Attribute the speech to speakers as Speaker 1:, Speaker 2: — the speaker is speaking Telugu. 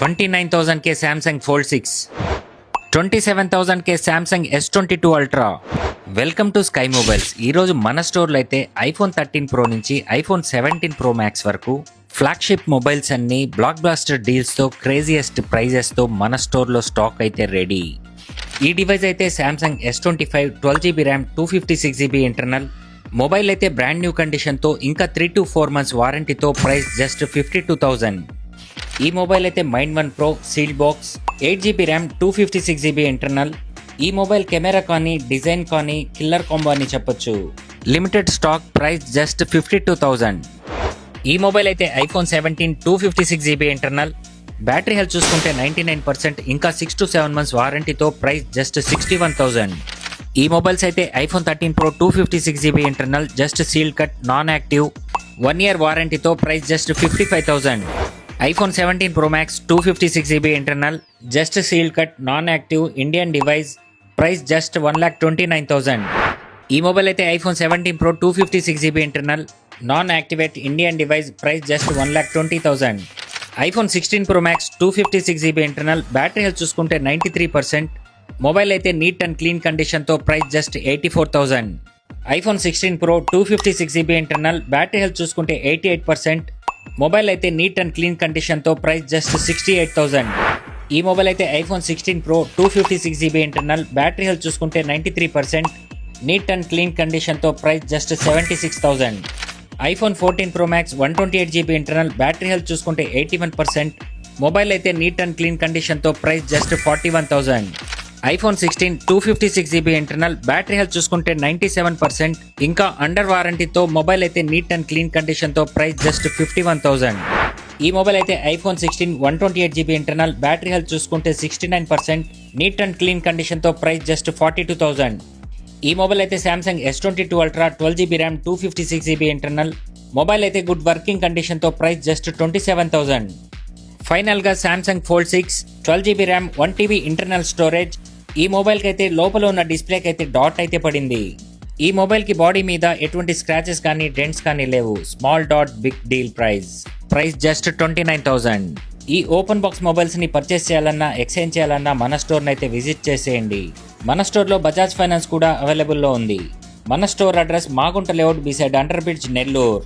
Speaker 1: 29,000K Samsung Fold 6, 27,000K Samsung S22 Ultra. Welcome to sky mobiles. ఈరోజు మన స్టోర్లో అయితే ఐఫోన్ 13 ప్రో నుంచి ఐఫోన్ 17 ప్రో మ్యాక్స్ వరకు ఫ్లాగ్షిప్ మొబైల్స్ అన్ని బ్లాక్ బ్లాస్టర్ డీల్స్తో క్రేజియస్ట్ ప్రైజెస్తో మన స్టోర్లో స్టాక్ అయితే రెడీ. ఈ డివైస్ అయితే Samsung S25 12GB RAM 256GB internal mobile అయితే బ్రాండ్ న్యూ కండిషన్తో ఇంకా 3 to 4 months వారంటీతో ప్రైస్ జస్ట్ 52,000. ఈ మొబైల్ అయితే mind one pro sealed box 8GB RAM 256GB internal. ఈ మొబైల్ కెమెరా కానీ డిజైన్ కానీ కిల్లర్ కాంబో అని చెప్పొచ్చు. Limited stock, price just 52,000. ఈ మొబైల్ అయితే iPhone 17 256GB internal battery health చూసుకుంటే 99%, ఇంకా 6 to 7 months వారంటీతో ప్రైస్ జస్ట్ 61,000. ఈ మొబైల్స్ అయితే iPhone 13 Pro 256GB internal just sealed cut non active 1 year వారంటీతో price just 55,000. IPhone 17 Pro Max 256GB internal just sealed cut non active Indian device price just 1,29,000. ఈ మొబైల్ అయితే iPhone 17 Pro 256GB internal non activate Indian device price just 1,20,000. IPhone 16 Pro Max 256GB internal battery health చూసుకుంటే 93%, మొబైల్ అయితే నీట్ అండ్ క్లీన్ కండిషన్తో price just 84,000. IPhone 16 Pro 256GB internal battery health చూసుకుంటే 88%, మొబైల్ అయితే నీట్ అండ్ క్లీన్ కండిషన్తో ప్రైస్ జస్ట్ 68,000. ఈ మొబైల్ అయితే iPhone 16 Pro 256GB internal battery health చూసుకుంటే 93%, నీట్ అండ్ క్లీన్ కండిషన్తో price just 76,000. IPhone 14 Pro Max 128GB internal battery health చూసుకుంటే 81%, మొబైల్ అయితే నీట్ అండ్ క్లీన్ కండిషన్తో price just 41,000. IPhone 16 256GB internal battery health చూసుకుంటే 97%, ఇంకా అండర్ వారంటీతో మొబైల్ అయితే నీట్ అండ్ క్లీన్ కండిషన్తో ప్రైస్ జస్ట్ 51,000. ఈ మొబైల్ అయితే iPhone 16 128GB internal battery health చూసుకుంటే 69%, నీట్ అండ్ క్లీన్ కండిషన్తో ప్రైస్ జస్ట్ 42,000. ఈ మొబైల్ అయితే Samsung S22 Ultra 12GB RAM 256GB internal mobile అయితే గుడ్ వర్కింగ్ కండిషన్తో ప్రైస్ జస్ట్ 27,000. ఫైనల్గా Samsung Fold 6 12GB RAM 1TB internal storage. ఈ మొబైల్కి అయితే లోపల ఉన్న డిస్ప్లేకి అయితే డాట్ అయితే పడింది. ఈ మొబైల్కి బాడీ మీద ఎటువంటి స్క్రాచెస్ కానీ డెంట్స్ కానీ లేవు. Small dot big deal price just 29,000. ఈ ఓపెన్ బాక్స్ మొబైల్స్ని పర్చేస్ చేయాలన్నా ఎక్స్చేంజ్ చేయాలన్నా మన స్టోర్ని అయితే విజిట్ చేసేయండి. మన స్టోర్లో బజాజ్ ఫైనాన్స్ కూడా అవైలబుల్లో ఉంది. మన store address Magunta layout beside under bridge, Nellore.